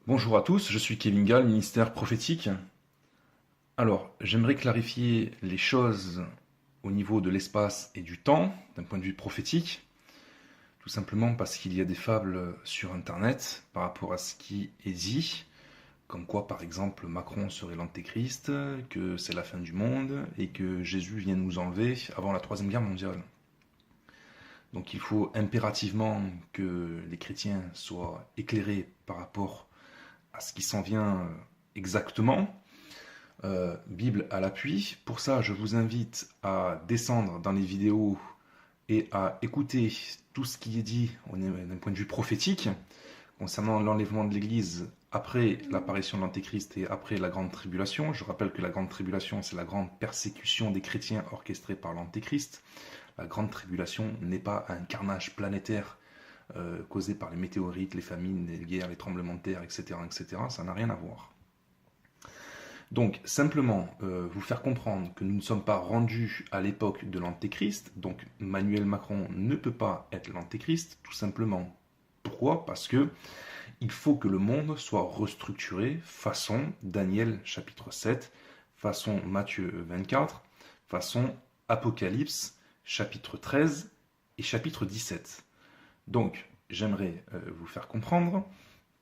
Bonjour à tous, je suis Kevin Gall, ministère prophétique. Alors, j'aimerais clarifier les choses au niveau de l'espace et du temps, d'un point de vue prophétique, tout simplement parce qu'il y a des fables sur Internet par rapport à ce qui est dit, comme quoi par exemple Macron serait l'antéchrist, que c'est la fin du monde et que Jésus vient nous enlever avant la Troisième Guerre mondiale. Donc il faut impérativement que les chrétiens soient éclairés par rapport à ce qui s'en vient exactement. Bible à l'appui. Pour ça, je vous invite à descendre dans les vidéos et à écouter tout ce qui est dit d'un point de vue prophétique concernant l'enlèvement de l'Église après l'apparition de l'Antéchrist et après la Grande Tribulation. Je rappelle que la Grande Tribulation, c'est la grande persécution des chrétiens orchestrée par l'Antéchrist. La Grande Tribulation n'est pas un carnage planétaire causé par les météorites, les famines, les guerres, les tremblements de terre, etc. etc. Ça n'a rien à voir. Donc, simplement, vous faire comprendre que nous ne sommes pas rendus à l'époque de l'Antéchrist, donc Emmanuel Macron ne peut pas être l'Antéchrist, tout simplement. Pourquoi? Parce que il faut que le monde soit restructuré façon Daniel chapitre 7, façon Matthieu 24, façon Apocalypse chapitre 13 et chapitre 17. Donc, j'aimerais vous faire comprendre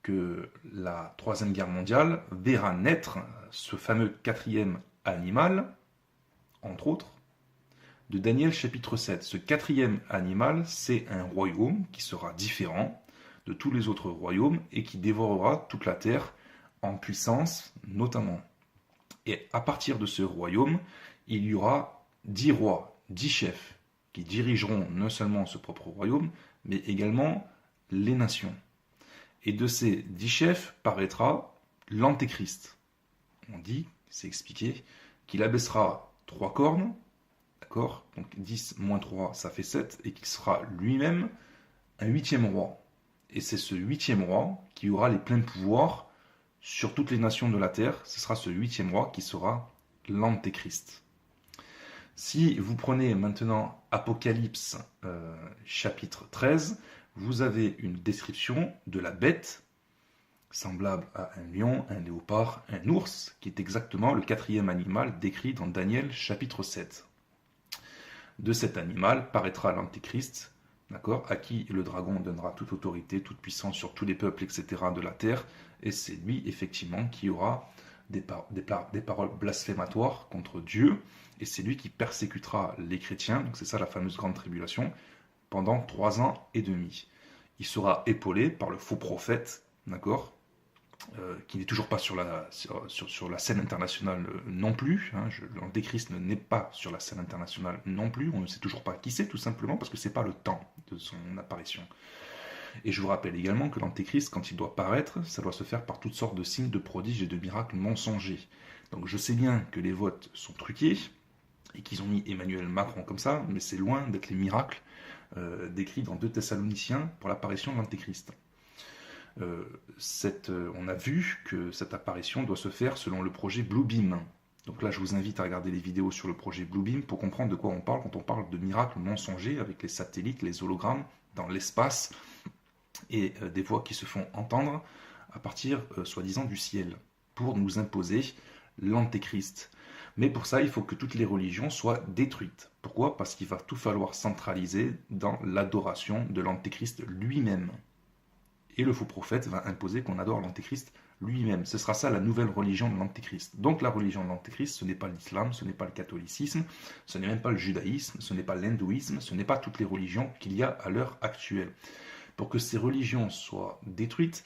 que la Troisième Guerre mondiale verra naître ce fameux quatrième animal, entre autres, de Daniel chapitre 7. Ce quatrième animal, c'est un royaume qui sera différent de tous les autres royaumes et qui dévorera toute la terre en puissance notamment. Et à partir de ce royaume, il y aura 10 rois, 10 chefs qui dirigeront non seulement ce propre royaume, mais également les nations. Et de ces 10 chefs paraîtra l'Antéchrist. On dit, c'est expliqué, qu'il abaissera 3 cornes, d'accord? Donc 10 moins 3, ça fait 7, et qu'il sera lui-même un 8e roi. Et c'est ce 8e roi qui aura les pleins pouvoirs sur toutes les nations de la terre. Ce sera ce 8e roi qui sera l'Antéchrist. Si vous prenez maintenant Apocalypse chapitre 13, vous avez une description de la bête, semblable à un lion, un léopard, un ours, qui est exactement le quatrième animal décrit dans Daniel chapitre 7. De cet animal paraîtra l'Antéchrist, d'accord, à qui le dragon donnera toute autorité, toute puissance sur tous les peuples, etc. de la terre, et c'est lui, effectivement, qui aura des paroles blasphématoires contre Dieu, et c'est lui qui persécutera les chrétiens, donc c'est ça la fameuse grande tribulation, pendant 3 ans et demi. Il sera épaulé par le faux prophète, d'accord, qui n'est toujours pas sur la scène internationale non plus. Hein, l'Antéchrist n'est pas sur la scène internationale non plus. On ne sait toujours pas qui c'est, tout simplement parce que ce n'est pas le temps de son apparition. Et je vous rappelle également que l'Antéchrist, quand il doit paraître, ça doit se faire par toutes sortes de signes, de prodiges et de miracles mensongers. Donc je sais bien que les votes sont truqués et qu'ils ont mis Emmanuel Macron comme ça, mais c'est loin d'être les miracles décrits dans 2 Thessaloniciens pour l'apparition de l'Antéchrist. On a vu que cette apparition doit se faire selon le projet Bluebeam. Donc là, je vous invite à regarder les vidéos sur le projet Bluebeam pour comprendre de quoi on parle quand on parle de miracles mensongers avec les satellites, les hologrammes dans l'espace et des voix qui se font entendre à partir, soi-disant, du ciel pour nous imposer l'Antéchrist. Mais pour ça, il faut que toutes les religions soient détruites. Pourquoi? Parce qu'il va tout falloir centraliser dans l'adoration de l'Antéchrist lui-même. Et le faux prophète va imposer qu'on adore l'Antéchrist lui-même. Ce sera ça la nouvelle religion de l'Antéchrist. Donc la religion de l'Antéchrist, ce n'est pas l'islam, ce n'est pas le catholicisme, ce n'est même pas le judaïsme, ce n'est pas l'hindouisme, ce n'est pas toutes les religions qu'il y a à l'heure actuelle. Pour que ces religions soient détruites,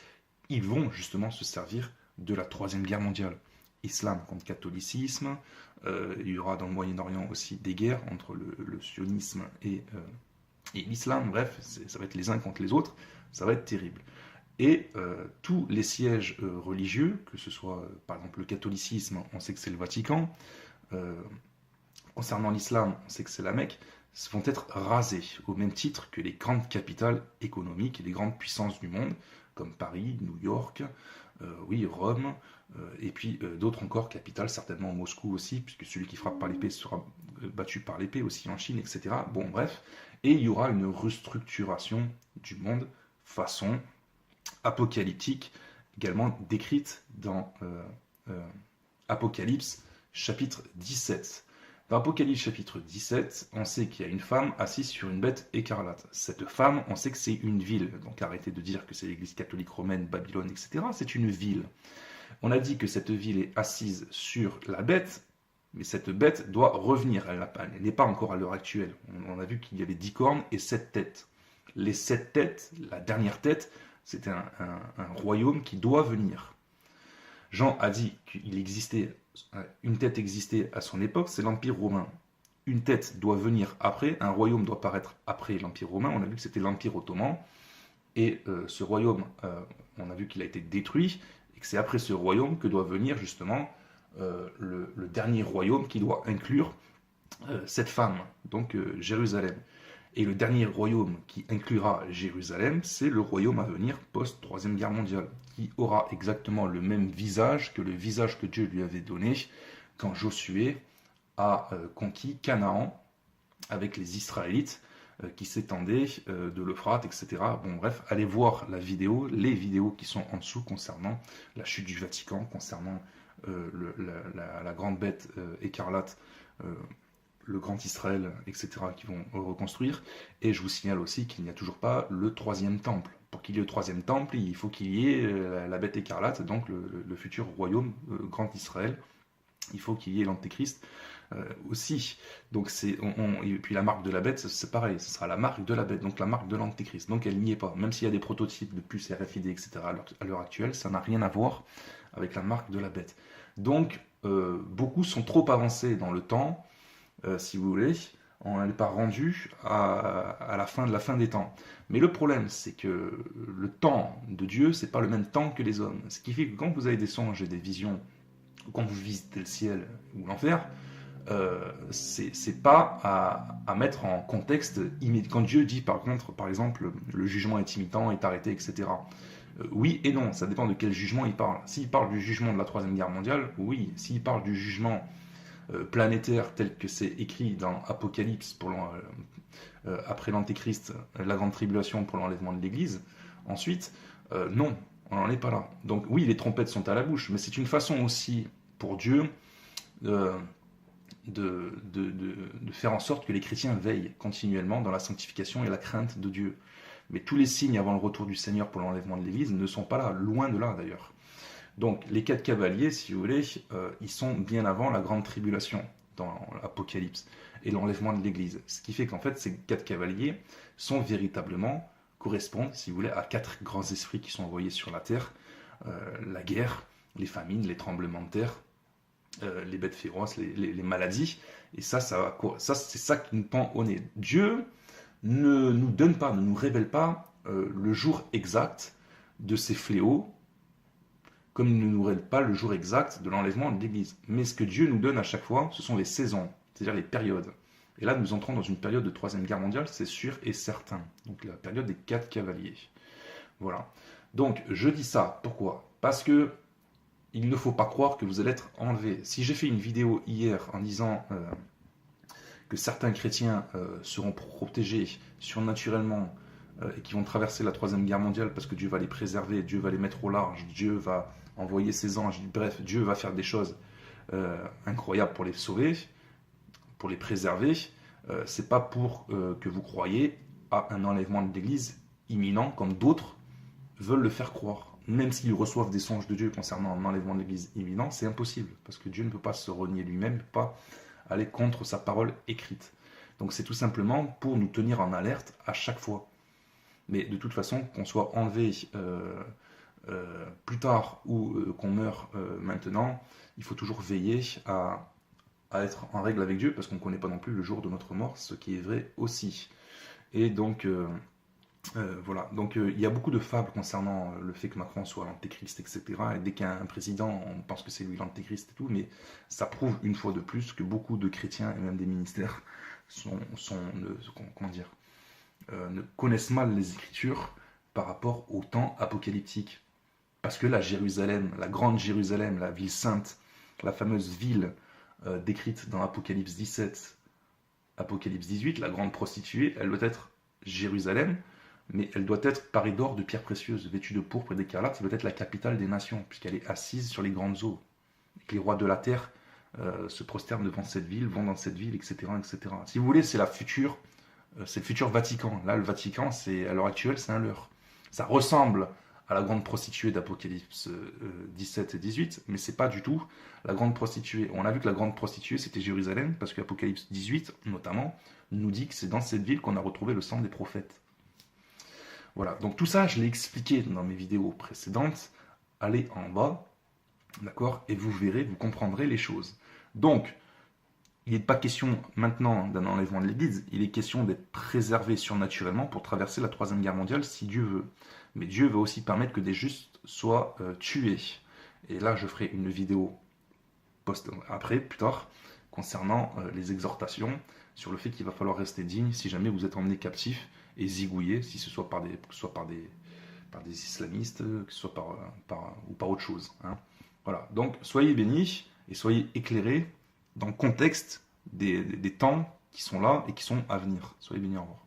ils vont justement se servir de la Troisième Guerre mondiale. Islam contre catholicisme, il y aura dans le Moyen-Orient aussi des guerres entre le sionisme et l'islam, bref, ça va être les uns contre les autres, ça va être terrible. Et tous les sièges religieux, que ce soit par exemple le catholicisme, on sait que c'est le Vatican, concernant l'islam, on sait que c'est la Mecque, vont être rasés, au même titre que les grandes capitales économiques et les grandes puissances du monde, comme Paris, New York, oui, Rome, et puis d'autres encore capitales, certainement Moscou aussi, puisque celui qui frappe par l'épée sera battu par l'épée aussi en Chine, etc. Bon, bref. Et il y aura une restructuration du monde façon apocalyptique, également décrite dans Apocalypse chapitre 17. Dans Apocalypse chapitre 17, on sait qu'il y a une femme assise sur une bête écarlate. Cette femme, on sait que c'est une ville. Donc arrêtez de dire que c'est l'église catholique romaine, Babylone, etc. C'est une ville. On a dit que cette ville est assise sur la bête, mais cette bête doit revenir. Elle n'est pas encore à l'heure actuelle. On a vu qu'il y avait 10 cornes et 7 têtes. Les 7 têtes, la dernière tête, c'est un royaume qui doit venir. Jean a dit qu'il existait, une tête existait à son époque, c'est l'Empire romain. Une tête doit venir après, un royaume doit paraître après l'Empire romain. On a vu que c'était l'Empire ottoman. Et ce royaume, on a vu qu'il a été détruit, et que c'est après ce royaume que doit venir justement le dernier royaume qui doit inclure cette femme, donc Jérusalem. Et le dernier royaume qui inclura Jérusalem, c'est le royaume à venir post-Troisième Guerre mondiale, qui aura exactement le même visage que le visage que Dieu lui avait donné quand Josué a conquis Canaan avec les Israélites qui s'étendaient de l'Euphrate, etc. Bon bref, allez voir la vidéo, les vidéos qui sont en dessous concernant la chute du Vatican, concernant la grande bête écarlate, le grand Israël, etc., qui vont reconstruire. Et je vous signale aussi qu'il n'y a toujours pas le troisième temple. Pour qu'il y ait le troisième temple, il faut qu'il y ait la bête écarlate, donc le futur royaume, grand Israël. Il faut qu'il y ait l'antéchrist aussi. Donc et puis la marque de la bête, c'est pareil, ce sera la marque de la bête, donc la marque de l'antéchrist. Donc elle n'y est pas. Même s'il y a des prototypes de puces RFID, etc., à l'heure actuelle, ça n'a rien à voir avec la marque de la bête. Donc beaucoup sont trop avancés dans le temps, si vous voulez, on n'est pas rendu à la fin des temps. Mais le problème, c'est que le temps de Dieu, c'est pas le même temps que les hommes. Ce qui fait que quand vous avez des songes et des visions, quand vous visitez le ciel ou l'enfer, c'est pas à mettre en contexte immédiat. Quand Dieu dit par exemple, le jugement est imminent, est arrêté, etc. Oui et non, ça dépend de quel jugement il parle. S'il parle du jugement de la Troisième Guerre mondiale, oui. S'il parle du jugement planétaire tel que c'est écrit dans Apocalypse après l'Antéchrist, la grande tribulation pour l'enlèvement de l'Église, ensuite, non, on n'en est pas là. Donc oui, les trompettes sont à la bouche, mais c'est une façon aussi pour Dieu de faire en sorte que les chrétiens veillent continuellement dans la sanctification et la crainte de Dieu. Mais tous les signes avant le retour du Seigneur pour l'enlèvement de l'Église ne sont pas là, loin de là d'ailleurs. Donc les 4 cavaliers, si vous voulez, ils sont bien avant la grande tribulation dans l'Apocalypse et l'enlèvement de l'Église. Ce qui fait qu'en fait, ces 4 cavaliers correspondent, si vous voulez, à 4 grands esprits qui sont envoyés sur la terre. La guerre, les famines, les tremblements de terre, les bêtes féroces, les maladies. Et ça c'est ça qui nous pend au nez. Dieu ne nous donne pas, ne nous révèle pas le jour exact de ces fléaux, comme il ne nous révèle pas le jour exact de l'enlèvement de l'Église. Mais ce que Dieu nous donne à chaque fois, ce sont les saisons, c'est-à-dire les périodes. Et là, nous entrons dans une période de Troisième Guerre mondiale, c'est sûr et certain. Donc la période des 4 cavaliers. Voilà. Donc je dis ça, pourquoi ? Parce que il ne faut pas croire que vous allez être enlevé. Si j'ai fait une vidéo hier en disant que certains chrétiens seront protégés surnaturellement et qui vont traverser la Troisième Guerre mondiale parce que Dieu va les préserver, Dieu va les mettre au large, Dieu va envoyer ses anges, bref, Dieu va faire des choses incroyables pour les sauver, pour les préserver, c'est pas pour que vous croyez à un enlèvement de l'Église imminent comme d'autres veulent le faire croire. Même s'ils reçoivent des songes de Dieu concernant un enlèvement de l'Église imminent, c'est impossible, parce que Dieu ne peut pas se renier lui-même, ne peut pas aller contre sa parole écrite. Donc c'est tout simplement pour nous tenir en alerte à chaque fois. Mais de toute façon, qu'on soit enlevé plus tard ou qu'on meure maintenant, il faut toujours veiller à être en règle avec Dieu, parce qu'on ne connaît pas non plus le jour de notre mort, ce qui est vrai aussi. Et donc... voilà, donc il y a beaucoup de fables concernant le fait que Macron soit l'antéchrist, etc. Et dès qu'il y a un président, on pense que c'est lui l'antéchrist et tout, mais ça prouve une fois de plus que beaucoup de chrétiens et même des ministères ne connaissent mal les Écritures par rapport au temps apocalyptique. Parce que la Jérusalem, la grande Jérusalem, la ville sainte, la fameuse ville décrite dans Apocalypse 17, Apocalypse 18, la grande prostituée, elle doit être Jérusalem. mais elle doit être parée d'or, de pierres précieuses, vêtue de pourpre et d'écarlate. Ça doit être la capitale des nations, puisqu'elle est assise sur les grandes eaux. Et que les rois de la terre se prosternent devant cette ville, vont dans cette ville, etc., etc. Si vous voulez, c'est c'est le futur Vatican. Là, le Vatican, à l'heure actuelle, c'est un leurre. Ça ressemble à la grande prostituée d'Apocalypse 17 et 18, mais c'est pas du tout la grande prostituée. On a vu que la grande prostituée, c'était Jérusalem, parce que Apocalypse 18, notamment, nous dit que c'est dans cette ville qu'on a retrouvé le sang des prophètes. Voilà, donc tout ça, je l'ai expliqué dans mes vidéos précédentes. Allez en bas, d'accord, et vous verrez, vous comprendrez les choses. Donc, il n'est pas question maintenant d'un enlèvement de l'Église, il est question d'être préservé surnaturellement pour traverser la Troisième Guerre mondiale si Dieu veut. Mais Dieu veut aussi permettre que des justes soient tués. Et là, je ferai une vidéo plus tard, concernant les exhortations, sur le fait qu'il va falloir rester digne si jamais vous êtes emmené captif et zigouillé, si ce soit par des islamistes, que ce soit ou par autre chose. Hein. Voilà, donc soyez bénis et soyez éclairés dans le contexte des temps qui sont là et qui sont à venir. Soyez bénis, au revoir.